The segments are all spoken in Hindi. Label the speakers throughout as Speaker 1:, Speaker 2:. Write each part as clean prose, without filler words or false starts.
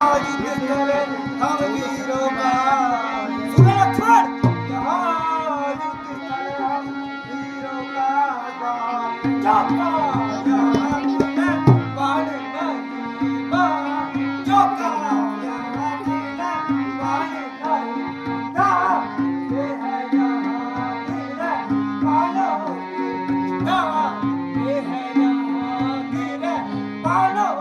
Speaker 1: युद्ध करे हम वीरों का सुनो लक्ष्मण यहाँ युद्ध करे हम वीरों का चौका यहाँ गिरे बाण नहीं बाण चौका यहाँ गिरे बाण नहीं बाण ये है यहाँ गिरे बाणों की दाग ये है यहाँ गिरे बाणों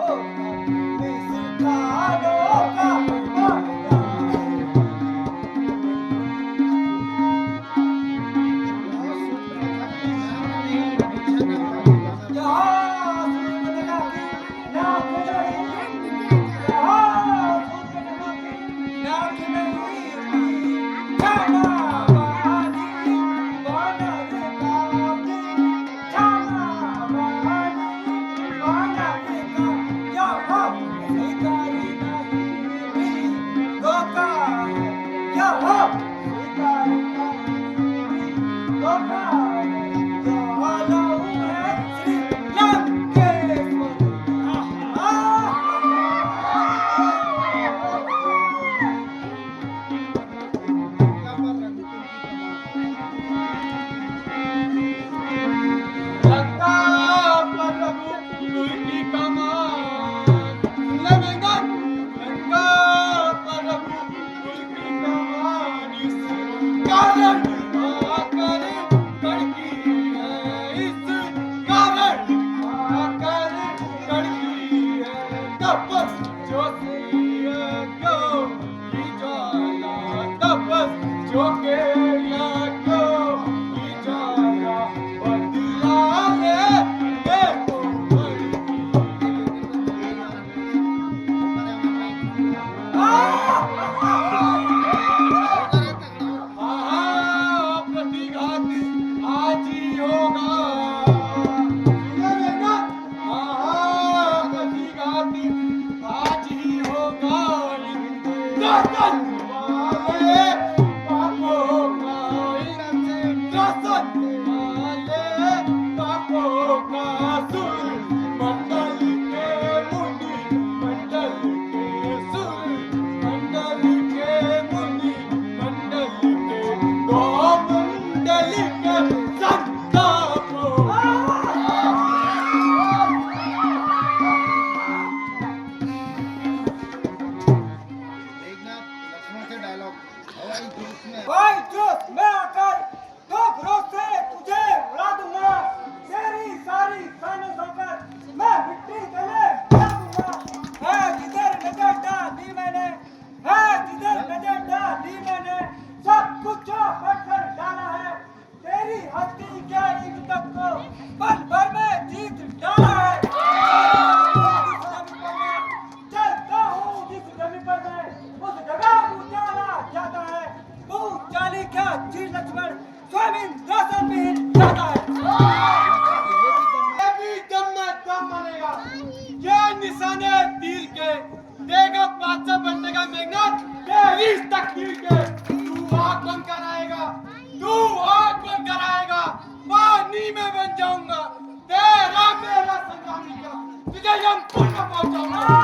Speaker 1: भाई जोश मैं आकर दो भरोसे तुझे उड़ा दूंगा तेरी सारी सानों सोकर मैं मिट्टी गले उड़ा दूंगा है जिधर नजर डाली मैंने है जिधर नजर डाली मैंने सब कुछ पत्थर डाला है तेरी हस्ती क्या इन तक को पल भर में जीत डाला है चलता हूँ जिस जमीन पर मैं उस जगह उजाला जाता है चाली क्या चीज लक्ष्मण स्वयं दर्शन में जाता है
Speaker 2: अभी दम में दम मरेगा ये निशाने तीर के देगा बादशाह बनने का मेघनाथ तेरी तकदीर के तू आग बन कर आएगा तू आग बन कर आएगा पानी में बन जाऊंगा तेरा मेरा संग्रामी का तुझे यमपुर में पहुंचाऊंगा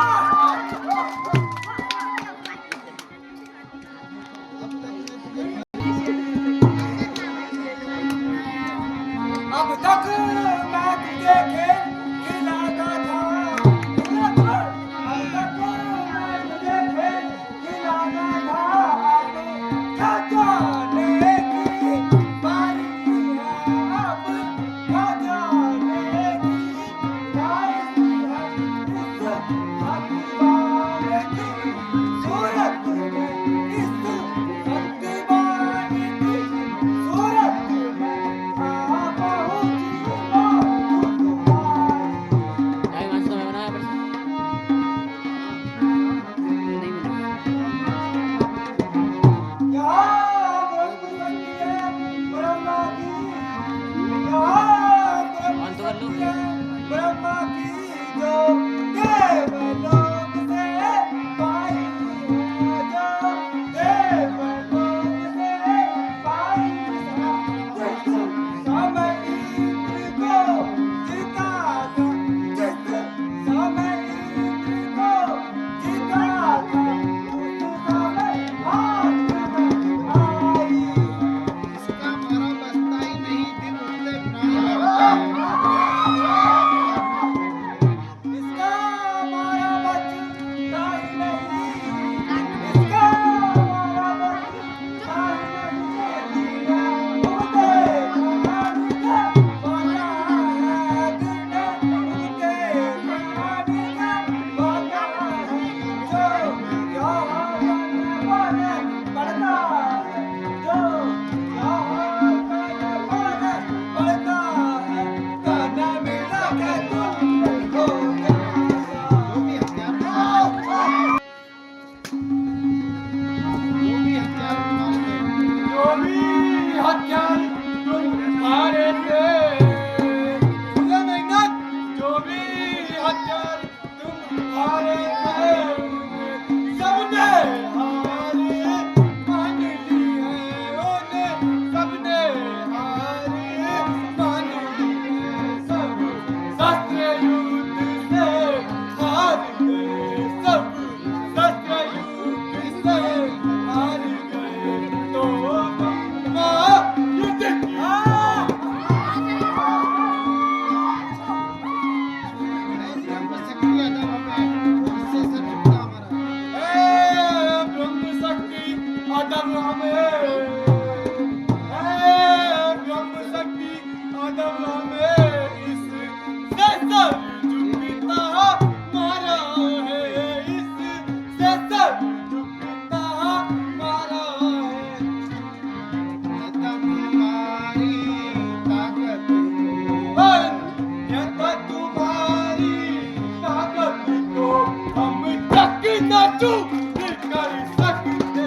Speaker 2: तू भी कर सकते।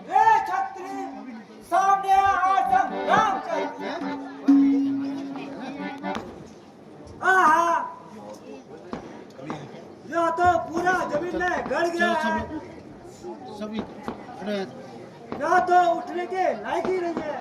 Speaker 1: रे छत्री सामने आ संग्राम कर। आहा, यह तो पूरा जमीन में गड़ गया है। यह तो उठने के लायक ही नहीं है।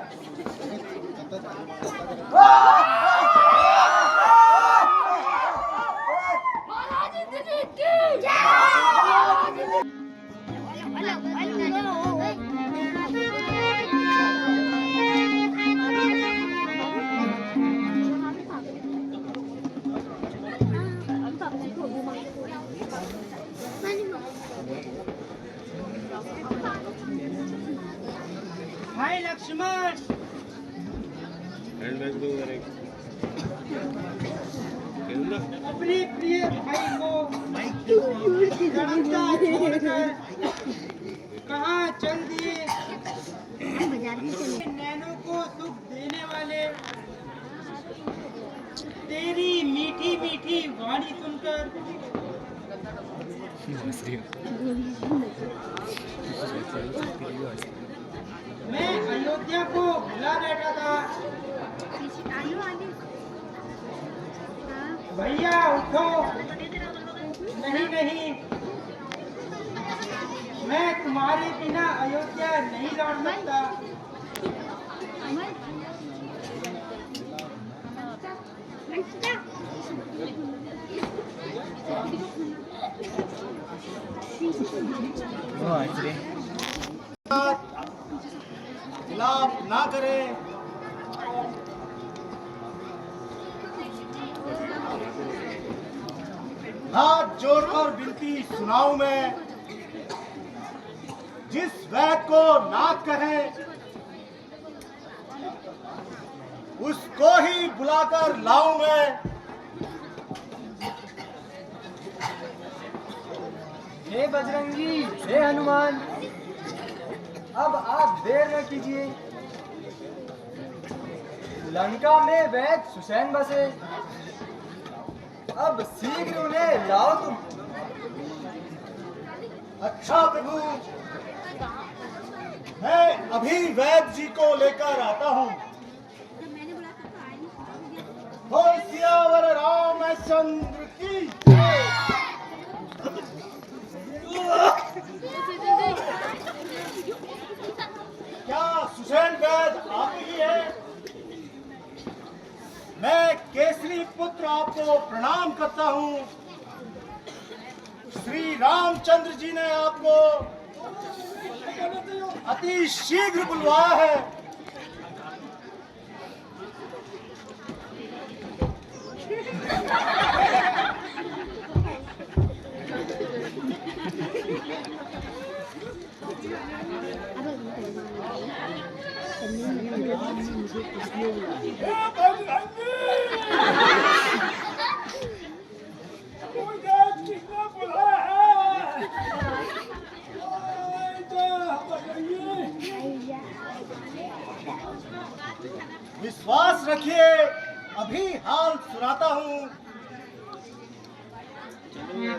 Speaker 1: भाई लक्ष्मण, अपने प्रिय भाई को लड़का छोड़कर कहाँ चल दिए। नैनों को सुख देने वाले तेरी मीठी मीठी वाणी सुनकर मैं अयोध्या को भुला बैठा था। भैया उठो। नहीं नहीं, मैं तुम्हारे बिना अयोध्या नहीं लौट सकता।
Speaker 2: खिलाफ ना करें। हाथ जोड़कर विनती सुनाऊं मैं, जिस वैद को नाथ कहे उसको ही बुलाकर लाऊं मैं।
Speaker 1: हे बजरंगी, हे हनुमान, अब आप देर न कीजिए। लंका में वैद सुसैन बसे, अब शीघ्र उन्हें लाओ तुम।
Speaker 2: अच्छा प्रभु, मैं अभी वैद जी को लेकर आता हूँ। हो सियावर रामचंद्र की। क्या सुसैन वैद आप ही है? मैं केसरी पुत्र आपको प्रणाम करता हूँ। श्री रामचंद्र जी ने आपको अति शीघ्र बुलवाया है। विश्वास रखिए, अभी हाल सुनाता हूँ। तुम्हें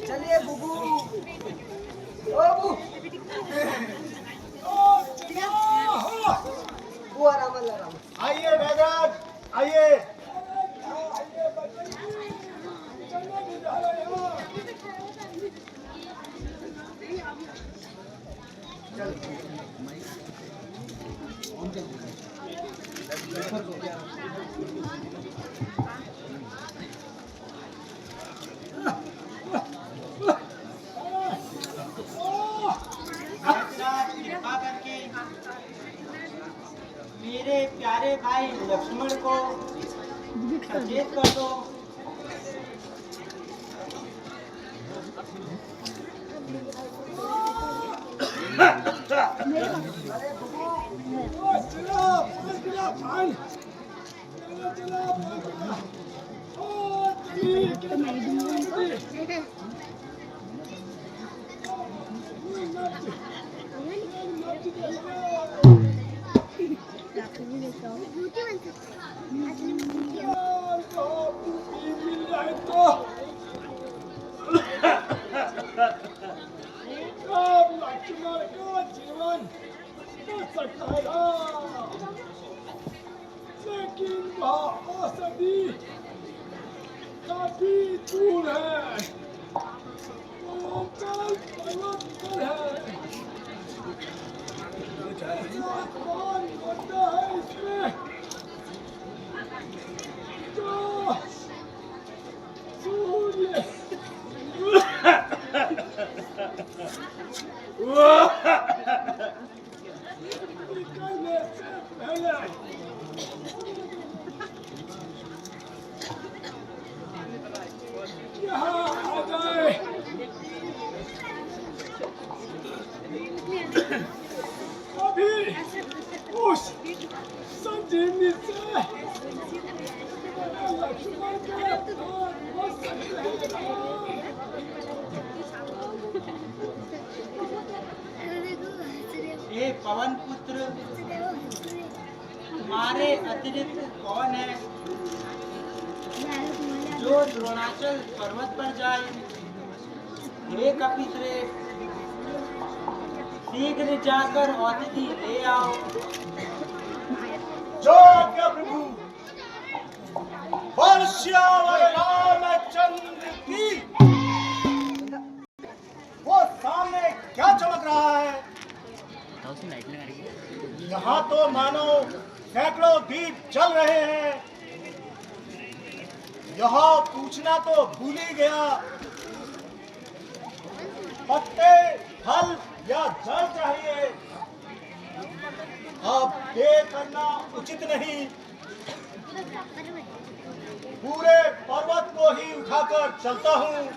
Speaker 1: चलिए बुबू, ओ बुबू, वो आराम आराम।
Speaker 2: आइए बैराज, आइए।
Speaker 1: मेरे प्यारे भाई लक्ष्मण को सचेत कर दो।
Speaker 2: लेकिन वह औषधि काफी दूर है, वो कल पर्वत पर है। कौन बनता है इसमें तो सूर्य निकलने से पहले यहाँ आ जाए। अभी उस संजीवनी से लक्ष्मण के प्राण बच सकते हैं।
Speaker 1: हे पवन पुत्र, तुम्हारे अतिरिक्त कौन है जो द्रोणाचल पर्वत पर जाए? हे कपिश्रेष्ठ, शीघ्र जाकर औषधि ले आओ।
Speaker 2: जो आज्ञा प्रभु। वर्ष्यावर रामचंद्र की। वो सामने क्या चमक रहा है? यहाँ तो मानो सैकड़ों दीप जल रहे हैं। यहाँ पूछना तो भूल ही गया, पत्ते, फल या जल चाहिए। अब देर करना उचित नहीं, पूरे पर्वत को ही उठाकर चलता हूँ।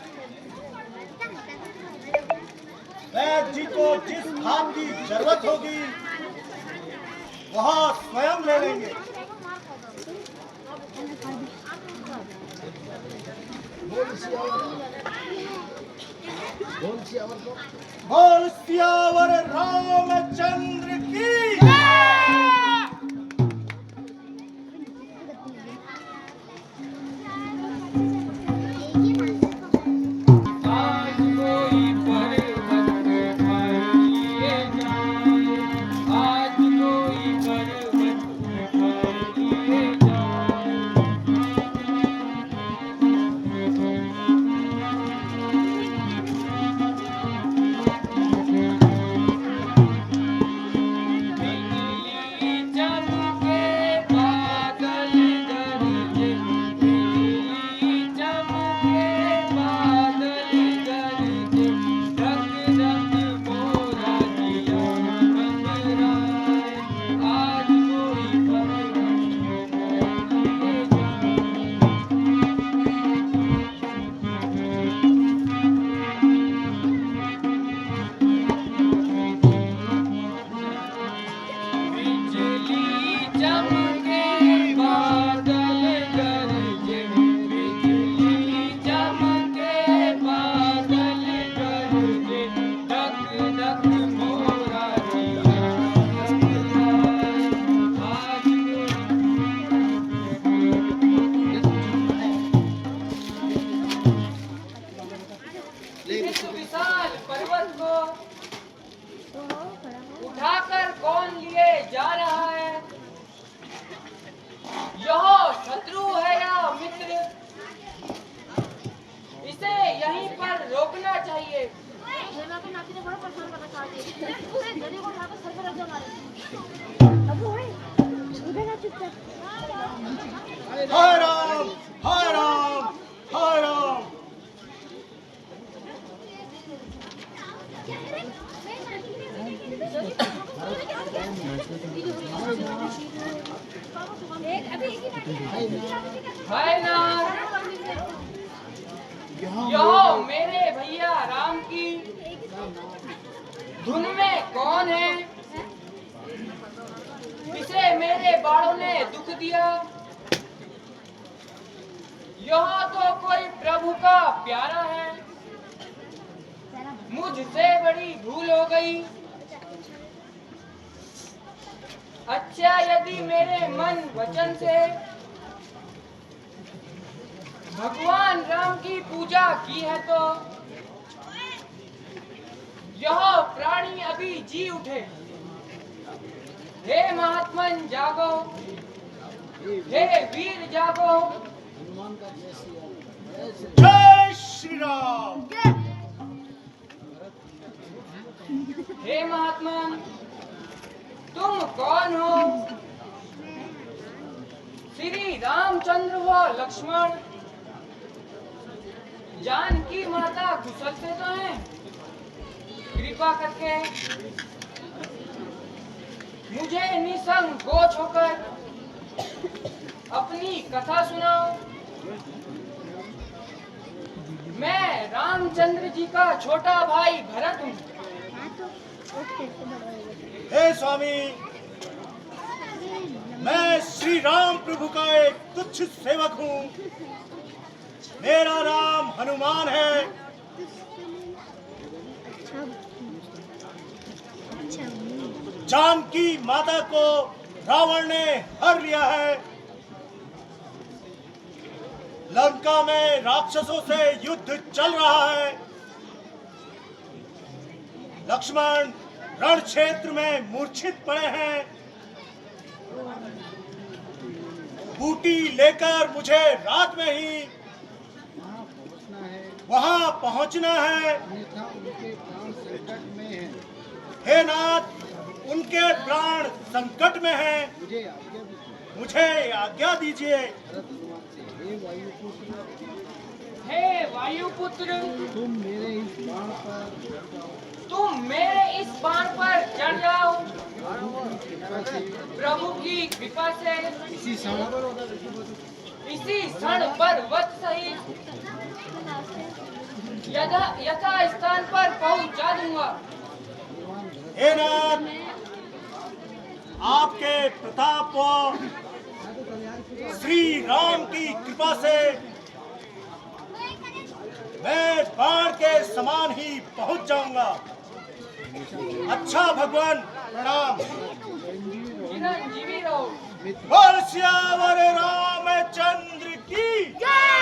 Speaker 2: वैद्य जी को जिस खाद की जरूरत होगी वहाँ स्वयं ले लेंगे। बोल सियावर रामचंद्र की।
Speaker 3: हाय नाथ, यहो मेरे भैया राम की धुन में कौन है, किसे मेरे बालों ने दुख दिया। यह तो कोई प्रभु का प्यारा है, मुझसे बड़ी भूल हो गई। अच्छा यदि मेरे मन वचन से भगवान राम की पूजा की है तो यह प्राणी अभी जी उठे। हे महात्मन जागो, हे वीर जागो।
Speaker 2: जय श्री राम।
Speaker 3: हे महात्मन, तुम कौन हो? श्री रामचंद्र व लक्ष्मण, जानकी माता कुशल से तो हैं? कृपा करके मुझे निसंकोच होकर अपनी कथा सुनाओ। मैं रामचंद्र जी का छोटा भाई भरत हूँ।
Speaker 2: हे स्वामी, मैं श्री राम प्रभु का एक तुच्छ सेवक हूँ। मेरा नाम हनुमान है। जानकी माता को रावण ने हर लिया है। लंका में राक्षसों से युद्ध चल रहा है। लक्ष्मण रण क्षेत्र में मूर्छित पड़े हैं। बूटी लेकर मुझे रात में ही वहां पहुंचना है। हे नाथ, उनके प्राण संकट में हैं। मुझे आज्ञा दीजिए।
Speaker 3: हे वायुपुत्र, तुम मेरे इस बाण पर चढ़ जाओ। प्रभु की कृपा से इसी क्षण पर वत सहित यथा स्थान पर पहुंचा दूंगा।
Speaker 2: हे नाथ, आपके प्रताप व श्री राम की कृपा से मैं बाण के समान ही पहुंच जाऊंगा। अच्छा भगवान, प्रणाम।
Speaker 3: चिरंजीवी रहो।
Speaker 2: बोल सियावर रामचंद्र की जय।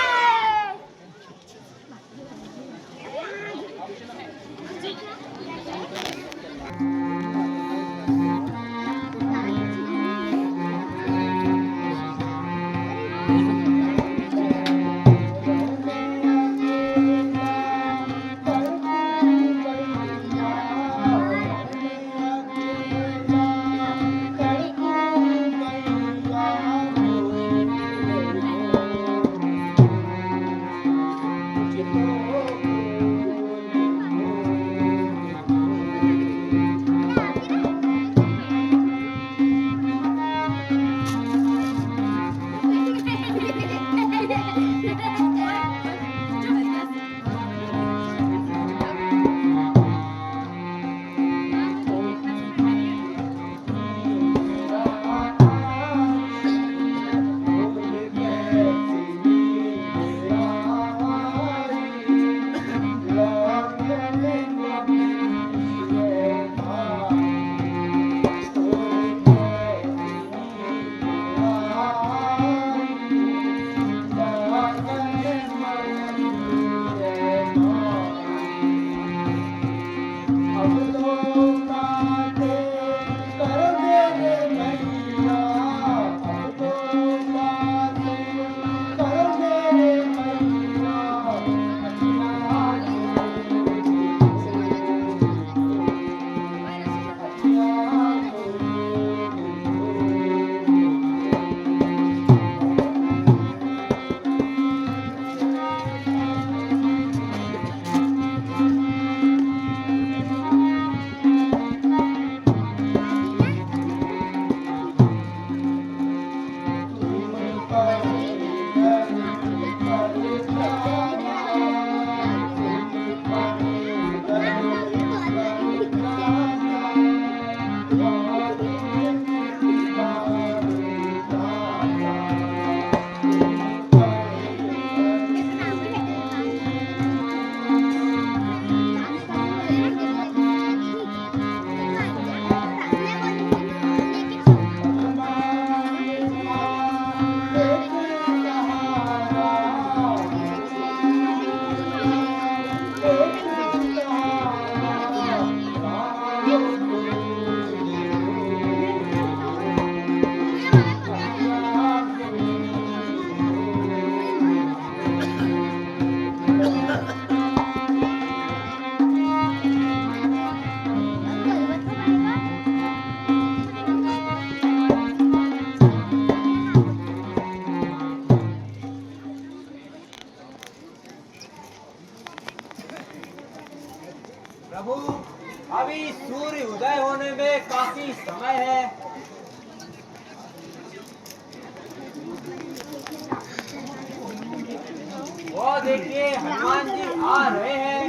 Speaker 3: देखिए हनुमान जी आ रहे हैं।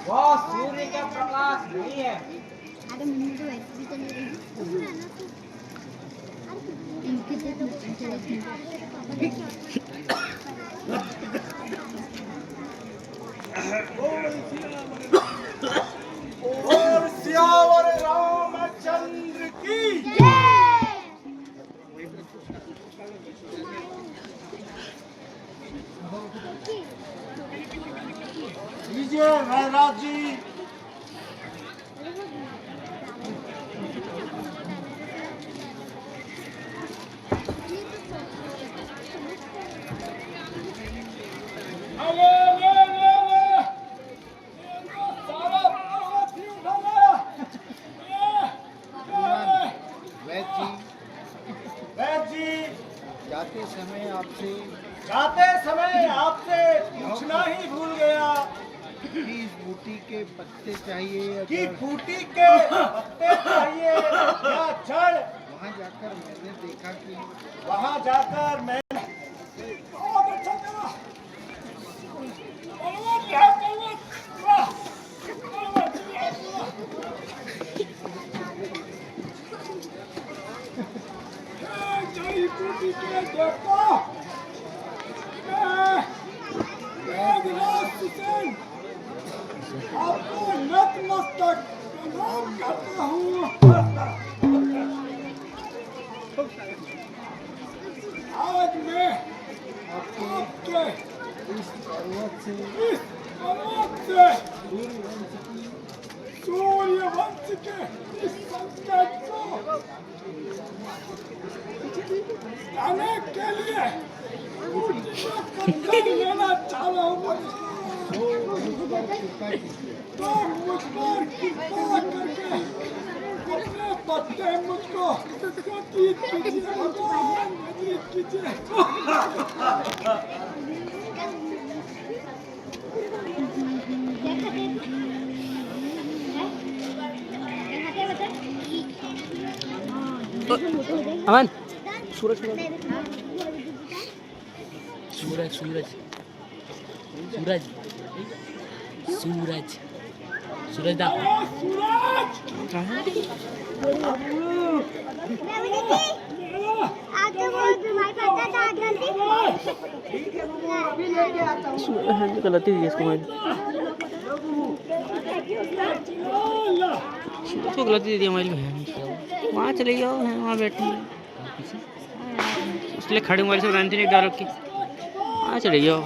Speaker 3: वो सूर्य का प्रकाश नहीं है।
Speaker 2: और सियावर रामचंद्र की लीजिए महाराज जी। वैद्य जी
Speaker 4: जाते
Speaker 2: समय आपसे पूछना ही भूल गया
Speaker 4: कि इस बूटी के पत्ते चाहिए
Speaker 2: कि
Speaker 4: या
Speaker 2: बूटी के पत्ते चाहिए या जड़।
Speaker 4: वहाँ जाकर मैंने देखा कि
Speaker 2: वहाँ जाकर मैं जड़ी बूटी के देवता आपको नतमस्तक प्रणाम करता हूँ। आज मैं आपके
Speaker 4: इस पर्वत से
Speaker 2: सूर्य वंश के इस संकट को आने के लिए लेना चाह रहा हूँ। तो मुझ पर कृपा करके अपने पत्ते मुझको व्यतीत कीजिए भगवान, व्यतीत कीजिए।
Speaker 3: अमन सूरज सूरज सूरज सूरज सूरज सूरज सूरज दा गलती थी इसको उसको गलती दी मोबाइल में वहाँ चले जाओ वहाँ बैठे इसलिए खड़े मोबाइल से बनानी थी एक डायलॉग की वहाँ चले जाओ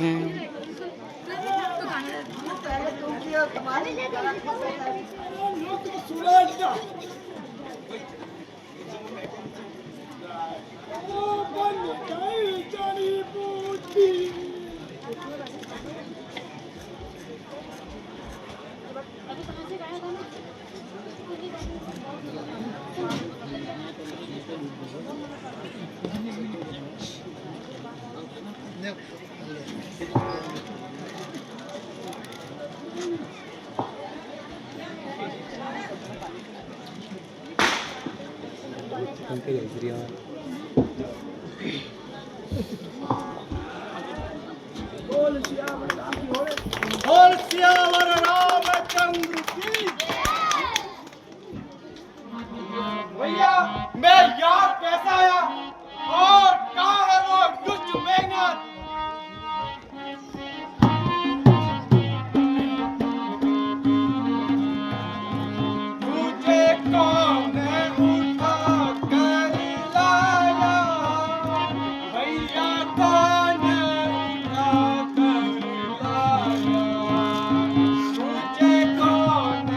Speaker 2: बोल सियावर रामचंद्र की। भैया मैं याद कैसा आया और कहाँ है वो दुष्ट मेघनाथ। तुझे कौन उठा कर लाया भैया, कौन उठा कर लाया तुझे कौन।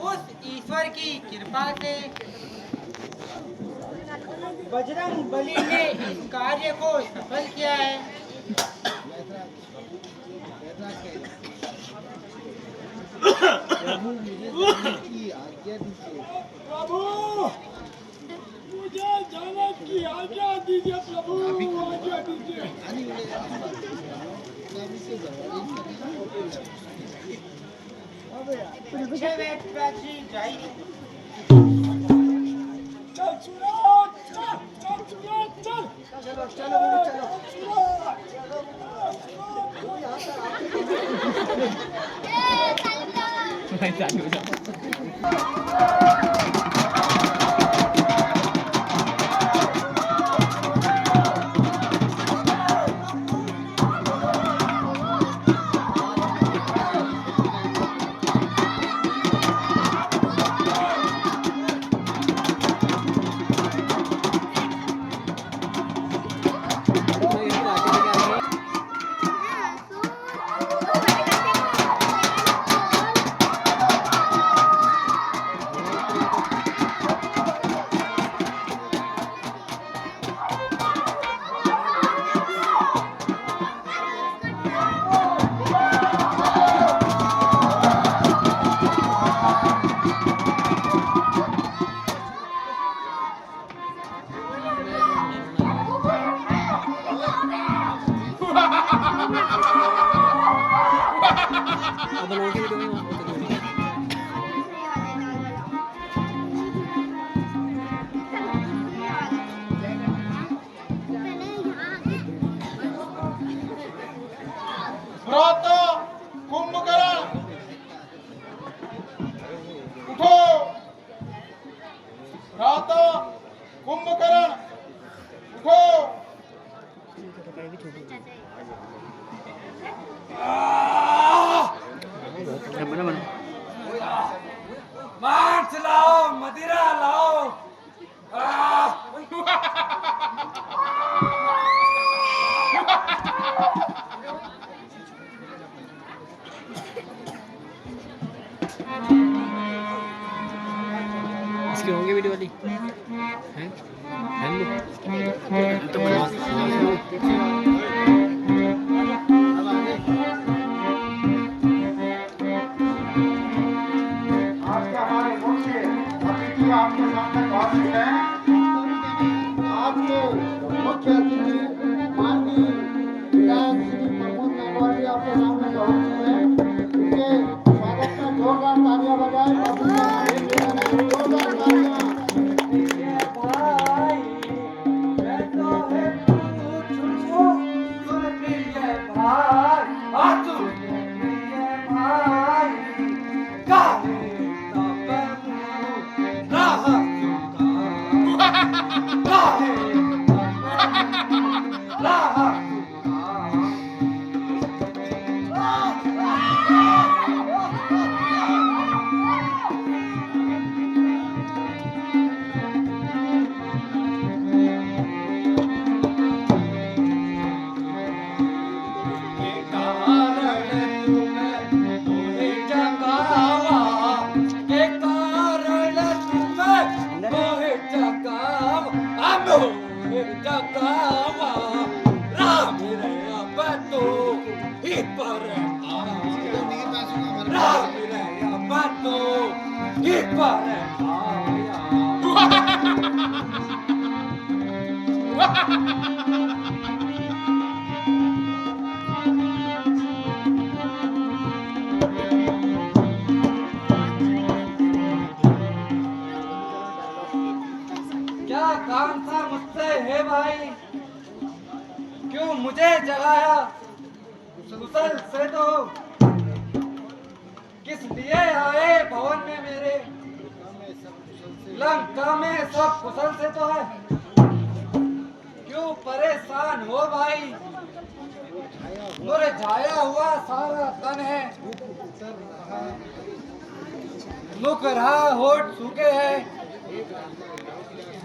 Speaker 5: उस ईश्वर की कृपा से बजरंग बली ने इस कार्य को सफल किया है।
Speaker 4: प्रभु मुझे जाने की आज्ञा दीजिए।
Speaker 2: प्रभु मुझे जाने की आज्ञा दीजिए। प्रभु आज्ञा दीजिए।
Speaker 5: पीछे बैठ प्राची जाइए।
Speaker 2: चल सूरज, चल सूरज, चल। चलो कुंभकर्ण उठो। भ्राता कुंभकर्ण उठो।
Speaker 1: मांस लाओ, मदिरा लाओ।
Speaker 6: इसकी होंगी वीडियो वाली हैं तो
Speaker 2: आपके हमारे मुख्य अतिथि आपके सामने उपस्थित हैं।
Speaker 4: आपके मुख्य अतिथि माननीय विधायक श्री प्रमोद नागवाली आपके सामने पहुंचे हैं। उनके स्वागत में जोरदार तालियां बजाएं। जोरदार तालियां।
Speaker 1: भाई मैं तो है सुन प्रिय भाई, तुम प्रिय भाई काहे तब राह काहे राह क्या काम था मुझसे है भाई, क्यों मुझे जगाया? कुशल से तो किस लिए आए भवन में मेरे? लंका में सब कुशल से तो है, क्यों परेशान हो भाई? मुरझाया हुआ सारा तन है, मुख रहा होठ सूखे हैं।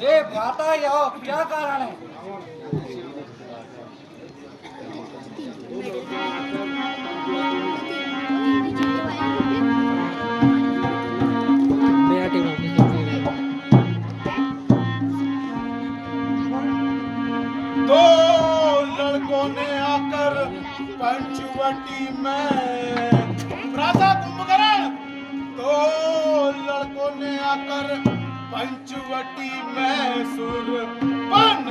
Speaker 1: ये भ्राता यह क्या कारण है?
Speaker 2: जाकर पंचवटी में सुर पन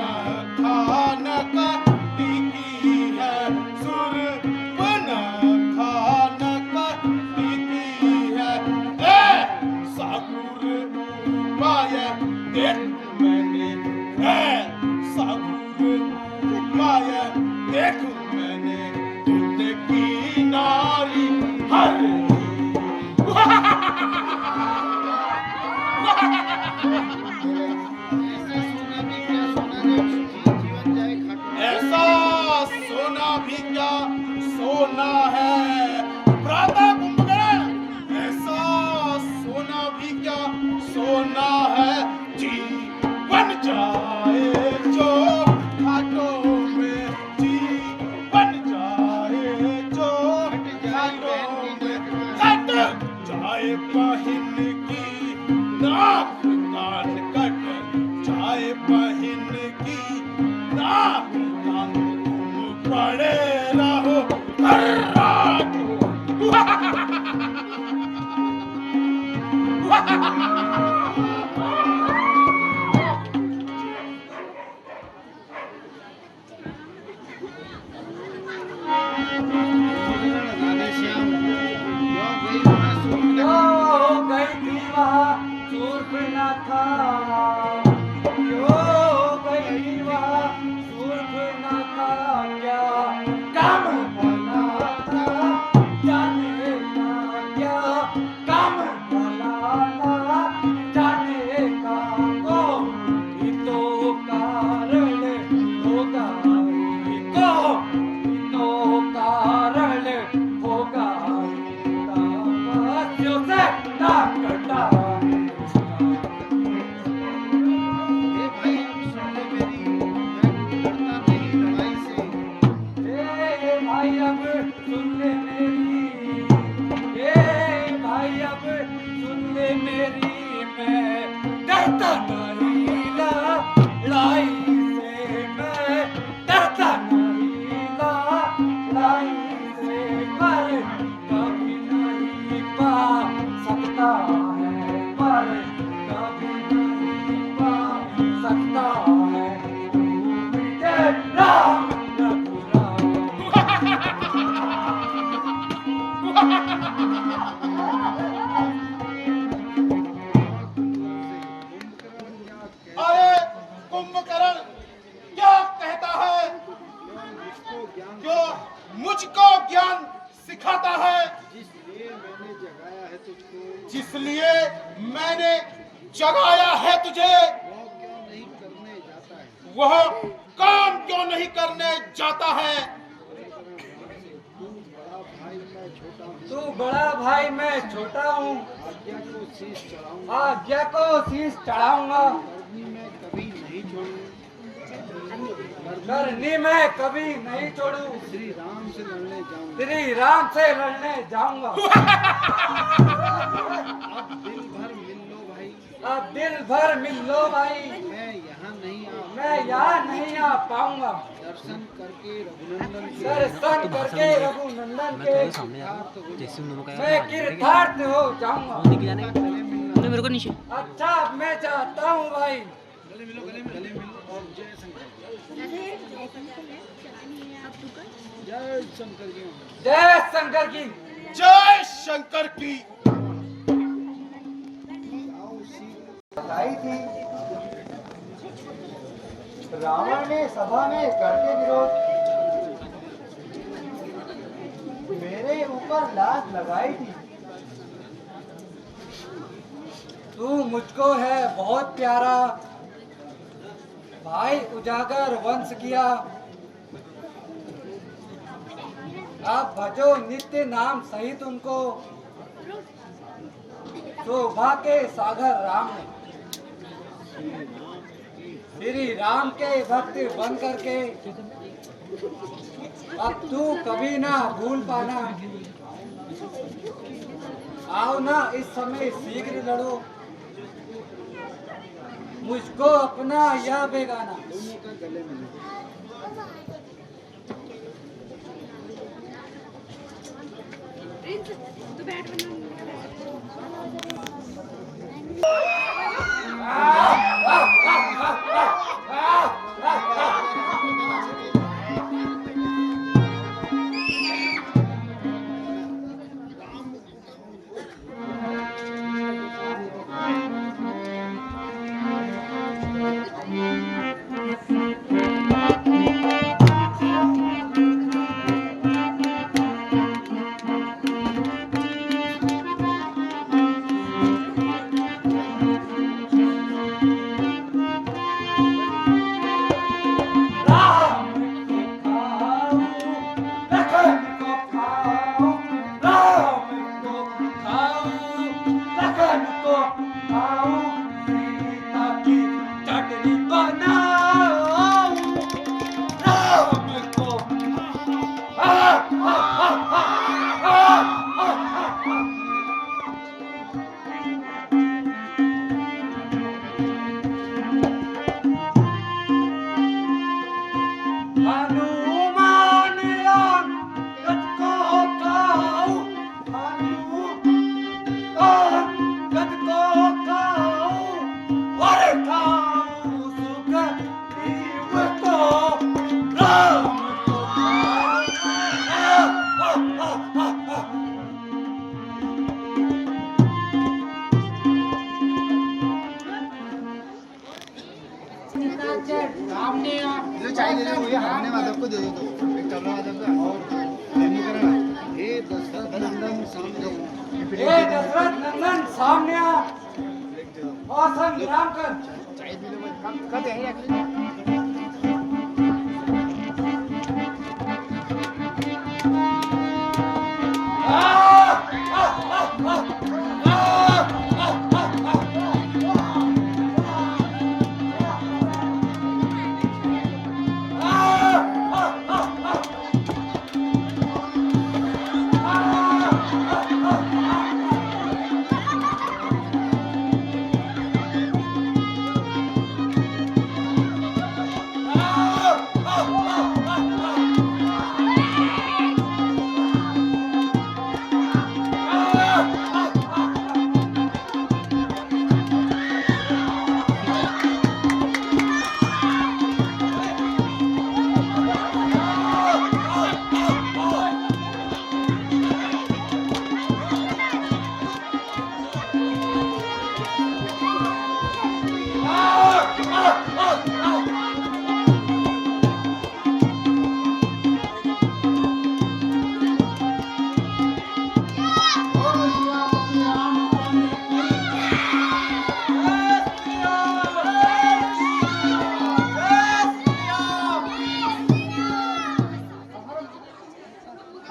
Speaker 2: खान का टिकी है, सुर पन खान का टिकी है। ए सागुर पाय देख मैंने, ए सागुर पाय देख मैंने, तुमने की नारी हर
Speaker 4: ऐसा सोना भी क्या सोना है
Speaker 2: प्रातः कुंभकर्ण, ऐसा सोना भी क्या सोना है, जीवन जाए जो घाटों में, जीवन जाए जो घाटों में, कट जाए बहिन की नाक कान, कट जाए बहिन की नाक कान, तुम पड़े रहो हर रात।
Speaker 1: हो गई थी वहाँ शूर्पणखा, हो गई थी वहाँ शूर्पणखा, क्या काम भला था जाने का, क्या काम भला था जाने का, को ही तो कारण होगा, को ही तो कारण होगा, तपस्यों से ताकता भाई अब सुन ले मेरी, ए भाई अब सुन ले मेरी, मैं डरता नहीं लड़ाई से, मैं डरता नहीं लड़ाई से, पर कभी नहीं पा सकता है, पर कभी नहीं पा सकता है, तू मुझे राम रघुराम।
Speaker 2: अरे कुंभकर्ण क्या कहता है, जो मुझको ज्ञान सिखाता है, जिसलिए मैंने जगाया है तुझे, वह काम क्यों नहीं करने जाता है।
Speaker 1: तू बड़ा भाई मैं छोटा हूँ, आज्ञा को शीश चढ़ाऊंगा, करनी मैं कभी नहीं छोड़ू, श्री राम से लड़ने जाऊंगा। अब दिल भर मिल लो भाई, मैं यहाँ नहीं आ पाऊंगा, दर्शन करके रघुनंदन के मैं कीर्तार्थ हो जाऊंगा।
Speaker 6: मेरे को नीचे
Speaker 1: अच्छा अब मैं जाता हूँ भाई। जय शंकर की,
Speaker 2: जय शंकर की।
Speaker 4: बताई थी रावण ने सभा में करके विरोध मेरे ऊपर लात लगाई थी।
Speaker 1: तू मुझको है बहुत प्यारा, भाई उजागर वंश किया, आप भजो नित्य नाम सही तुमको, शोभा के सागर राम ने, श्री राम के भक्त बन करके अब तू कभी ना भूल पाना, आओ ना इस समय शीघ्र लड़ो, मुझको अपना या बेगाना।
Speaker 7: तो बैठ बना
Speaker 4: हुए हारने वादक को दे दो, एक तबला वादक का और डेमो करना। हे दशरथ नंदन सामने,
Speaker 1: हे दशरथ नंदन सामने आ और संग्राम कर।
Speaker 4: चाहिए दिले में काम कर दे एक्चुअली।
Speaker 1: हर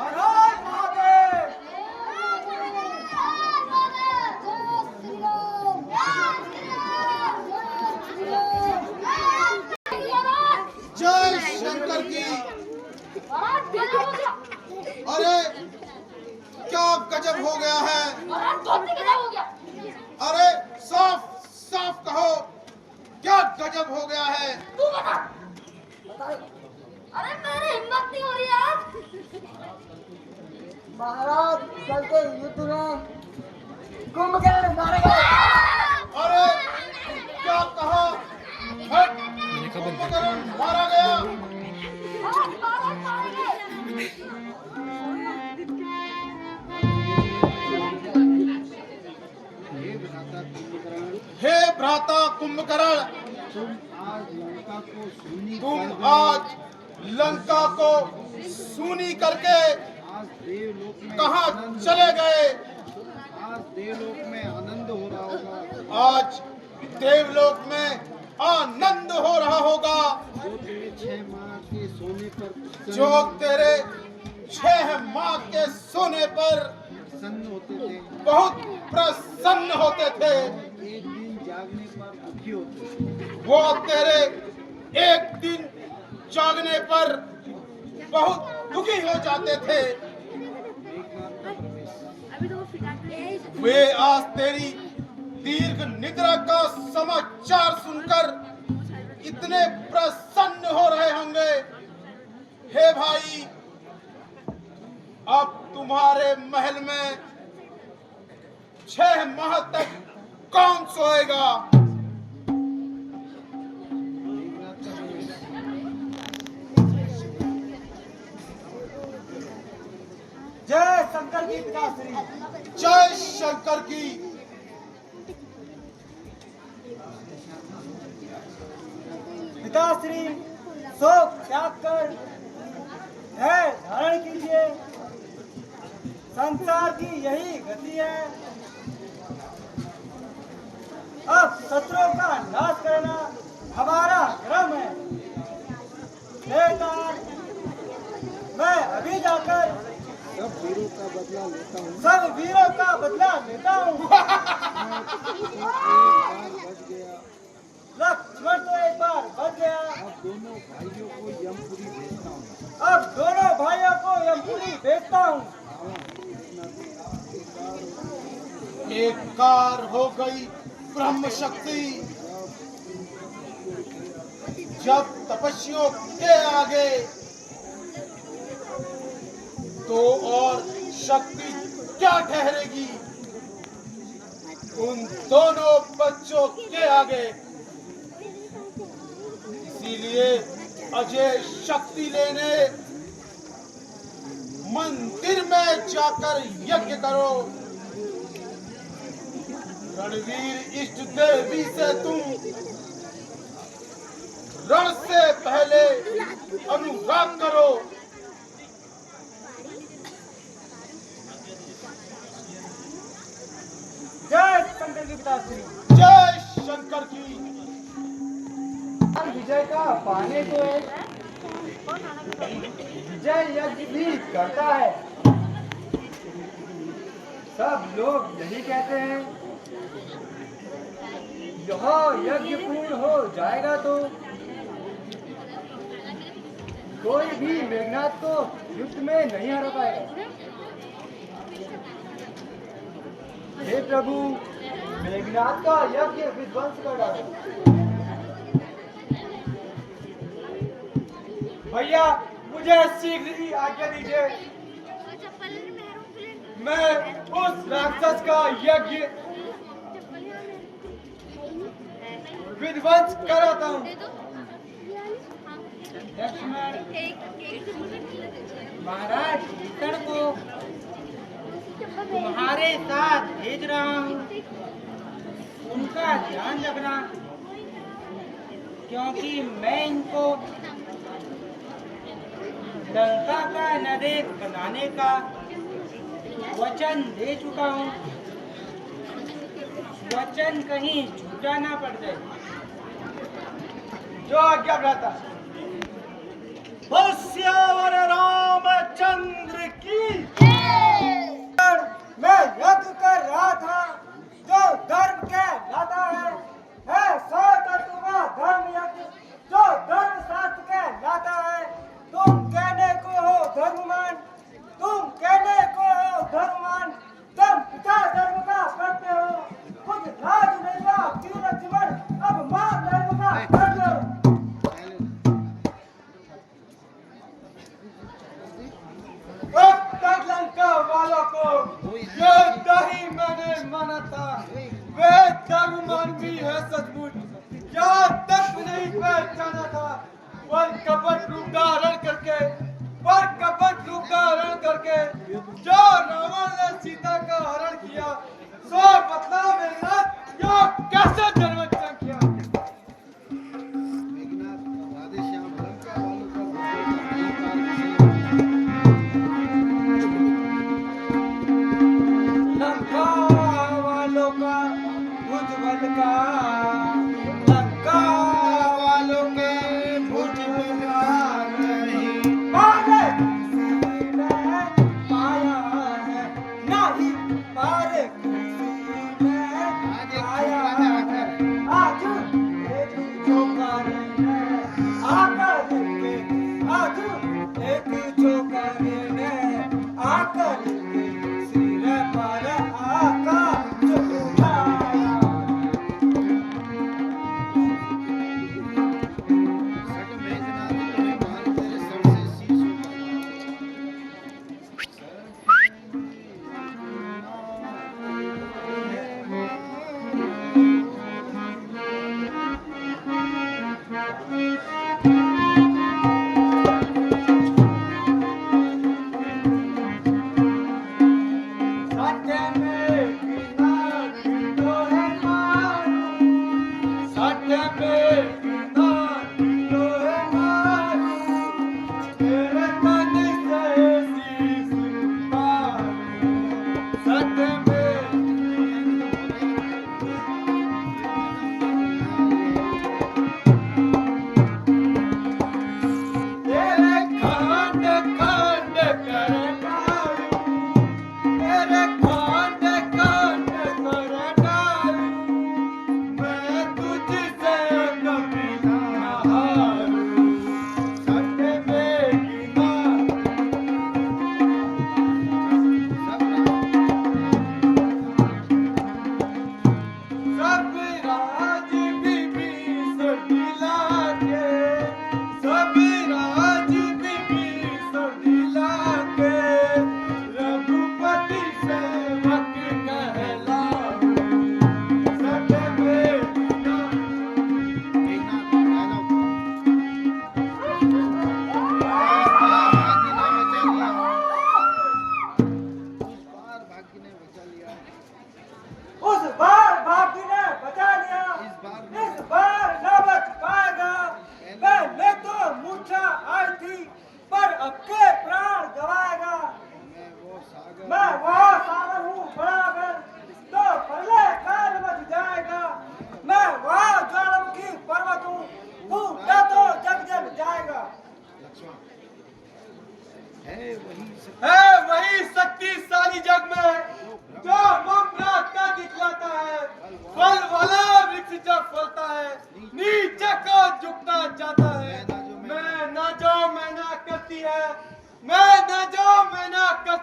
Speaker 1: हर महादेव।
Speaker 2: जय शंकर की। अरे क्या गजब हो गया है। अरे साफ साफ कहो क्या गजब हो गया है।
Speaker 7: अरे मेरी हिम्मत नहीं हो रही यार।
Speaker 1: महाराज कल के युद्ध में कुंभकर्ण मारे गए।
Speaker 2: अरे क्या कहा। कुंभकर्ण मारा गया। हे भ्राता कुंभकर्ण, तुम आज लंका को सूनी करके कहाँ चले गए।
Speaker 4: आज देवलोक में आनंद हो रहा होगा,
Speaker 2: आज देवलोक में आनंद हो रहा होगा।
Speaker 4: जो तेरे 6 माह के सोने पर
Speaker 2: जो तेरे 6 माह के सोने पर
Speaker 4: प्रसन्न होते थे,
Speaker 2: बहुत प्रसन्न होते थे,
Speaker 4: एक दिन जागने पर दुखी होते थे।
Speaker 2: वो तेरे एक दिन जागने पर बहुत दुखी हो जाते थे। वे आज तेरी दीर्घ निद्रा का समाचार सुनकर इतने प्रसन्न हो रहे होंगे। हे भाई, अब तुम्हारे महल में 6 माह तक कौन सोएगा।
Speaker 1: जय शंकर की पिताश्री।
Speaker 2: जय शंकर की।
Speaker 1: पिताश्री शोक त्याग कर धैर्य धारण कीजिए। संसार की यही गति है। अब शत्रुओं का नाश करना हमारा क्रम है। बेकार मैं अभी जाकर
Speaker 4: सब वीरों का बदला लेता हूँ।
Speaker 1: सब वीरों का बदला लेता हूँ।
Speaker 4: एक बार बच गया,
Speaker 1: लक्ष्मण तो एक बार बच गया।
Speaker 4: अब दोनों भाइयों को यमपुरी भेजता हूँ।
Speaker 1: अब दोनों भाइयों को यमपुरी भेजता हूँ।
Speaker 2: एक कार हो गई ब्रह्म शक्ति। जब तपस्वियों के आगे तो और शक्ति क्या ठहरेगी। उन दोनों बच्चों के आगे। इसीलिए अजय शक्ति लेने मंदिर में जाकर यज्ञ करो। रणवीर इष्ट देवी से तुम रण से पहले अनुराग करो।
Speaker 1: जय शंकर की पिताश्री।
Speaker 2: जय शंकर की।
Speaker 1: विजय का पाने को विजय यज्ञ भी करता है। सब लोग यही कहते हैं, यह यज्ञ पूर्ण हो जाएगा तो कोई भी मेघनाथ को युद्ध में नहीं हरा पाएगा। हे प्रभु, मेघनाथ का यज्ञ विध्वंस कर डालो।
Speaker 2: भैया मुझे शीघ्र ही आज्ञा दीजिए, मैं उस राक्षस का यज्ञ विध्वंस कराता हूँ।
Speaker 5: लक्ष्मण, महाराज भीतर को तुम्हारे साथ भेज रहा हूँ, उनका ध्यान रखना, क्योंकि मैं इनको लंका का नरेश बनाने का वचन दे चुका हूँ। वचन कहीं झूठा ना पड़ जाए।
Speaker 2: जो आज्ञा भ्राता। श्यावर रामचंद्र की।
Speaker 1: मैं यज्ञ कर रहा था जो धर्म के लाता है सौ तत्वा धर्म यज्ञ जो धर्म शास्त्र के लाता है। तुम कहने को हो धर्ममान, तुम कहने को हो धर्ममान, तुम पिता धर्म का करते हो, कुछ राज नहीं का वीर जीवन, अब मां धर्म का कर लो।
Speaker 2: अब तक लंका वालों को जो दही मैंने माना था, वे धर्ममान भी है सचमुच। यहाँ तक नहीं पहचाना था, पर कपट रूप धारण करके जो रावण ने सीता का हरण किया, सो बदला मेघनाथ यो कैसे जन्म किया।
Speaker 1: लंका वालों का भुजबल का, लंका वालों के भुजबल का नहीं पारे किसी ने पाया है, नहीं पारे किसी ने पाया है। आज एक छोकर ने आकर के, आज एक छोकर ने आकर के सिर पर आकाश उठाया।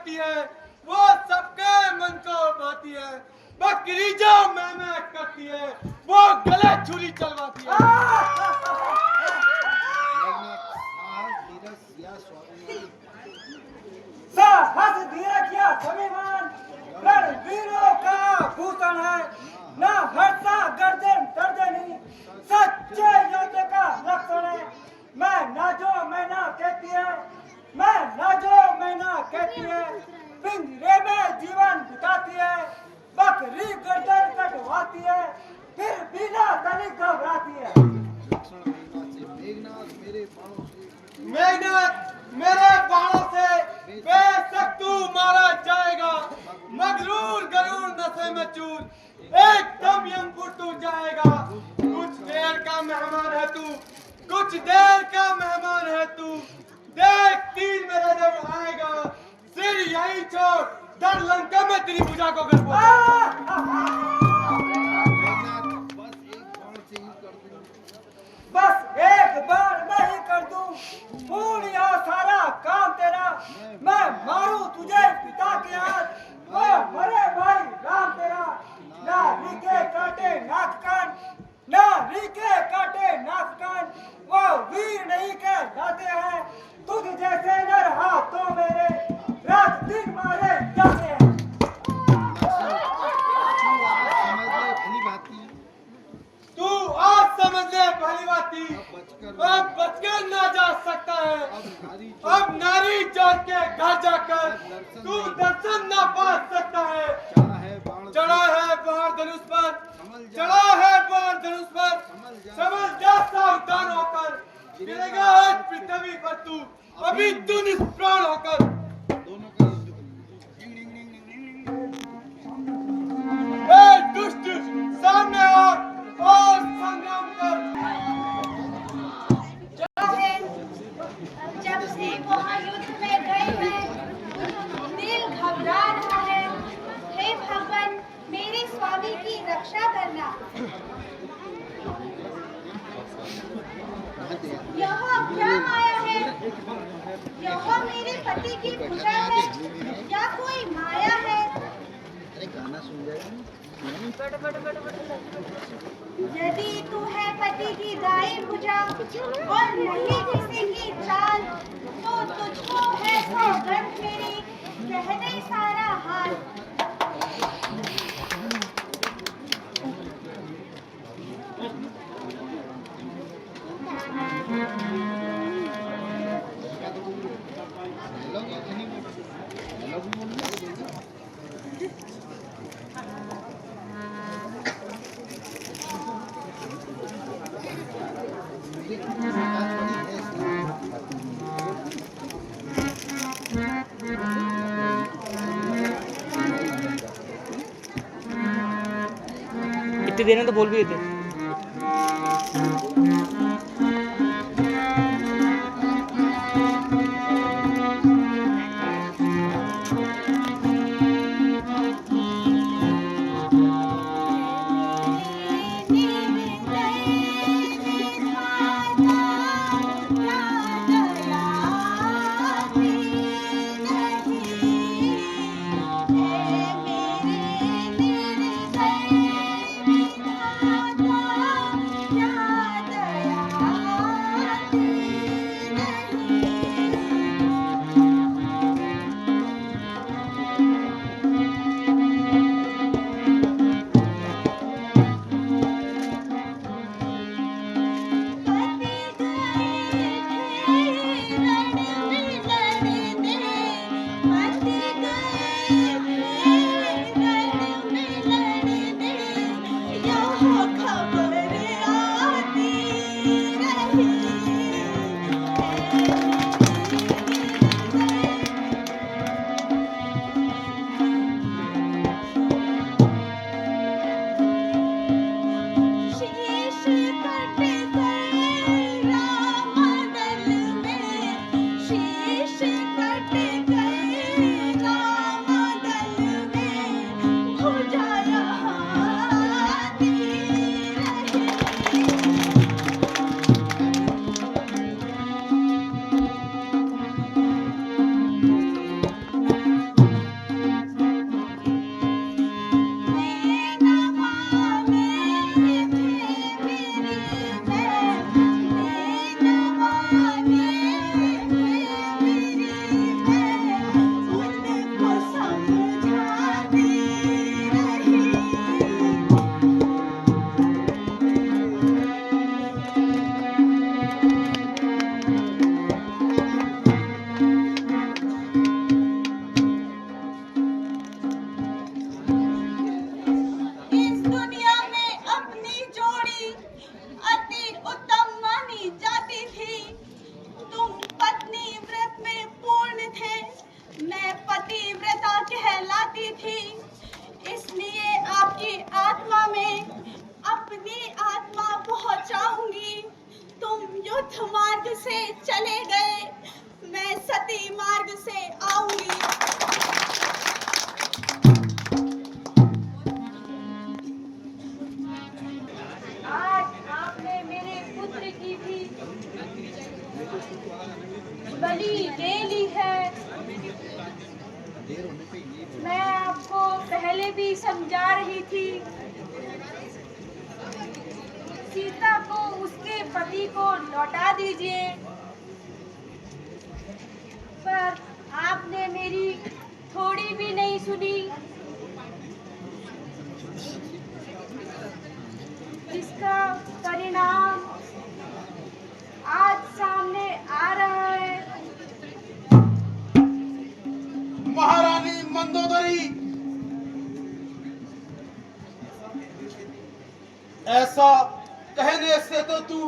Speaker 2: करती है, वो सबके मन को भाती है। बकरी जो मैं करती है, वो गले छुरी चलवाती है।
Speaker 1: साहस धीरज या स्वाभिमान रणवीरों का भूषण है। ना हर्षा गर्दन तर्जनी सच्चे योद्धे का लक्षण है। मैं ना जो मैना कहती है, मैं ना जो मैना कहती है, पिंजरे में जीवन बिताती है। बकरी गर्दन कटवाती है, फिर बिना तनिक घबराती है।
Speaker 2: मेघनाथ मेरे बाणों से बेशक तू मारा जाएगा। मगरूर गरूर नशे में चूर, एकदम यमपुर तू जाएगा। कुछ देर का मेहमान है तू, कुछ देर का मेहमान है तू। देख तीर मेरे जब आएगा, सिर यही छोड़ डर लंका में तेरी पूजा को कर
Speaker 1: बस एक बार मैं ही कर दूं पूर्ण या सारा काम तेरा। मैं मारूं तुझे पिता के हाथ और मरे भाई राम तेरा। ना रीके काटे नाक कान, ना रीके काटे नाक कान, वो वीर नहीं के जाते हैं। तुझ जैसे नर हाथों मेरे रात दिन मारे जाते हैं।
Speaker 2: तू आज समझ ले भली बाती, अब बचकर ना जा सकता है। अब नारी जात के घर जाकर तू दर्शन ना पा सकता है। चढ़ा है बाण धनुष पर, चढ़ा है बाण धनुष पर, समझ जा सावधान होकर। गिरेगा आज पृथ्वी पर तू, अभी तू निष्प्राण होकर। ए दुष्ट सामने आ और संग्राम कर।
Speaker 7: जब से वहाँ युद्ध में गए हैं, दिल घबरा रहा है। हे भगवान, मेरे स्वामी की रक्षा करना। यह क्या माया है? यह मेरे पति की भुजा है या कोई माया है? यदि तू है पति की दाई भुजा और नहीं किसी की चाल, तो तुझको है सौगंध मेरी, कह दे सारा हाल।
Speaker 6: इतने देना तो बोल भी देते।
Speaker 7: Yeah. युद्ध मार्ग से चले गए, मैं सती मार्ग से आऊंगी। आज आपने मेरे पुत्र की भी बलि ले ली है। मैं आपको पहले भी समझा रही थी, सीता को उसके पति को लौटा दीजिए, पर आपने मेरी थोड़ी भी नहीं सुनी, जिसका परिणाम आज सामने आ रहा है।
Speaker 2: महारानी मंदोदरी, ऐसा कहने से तो तू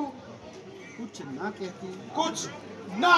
Speaker 4: कुछ ना कहती
Speaker 2: कुछ ना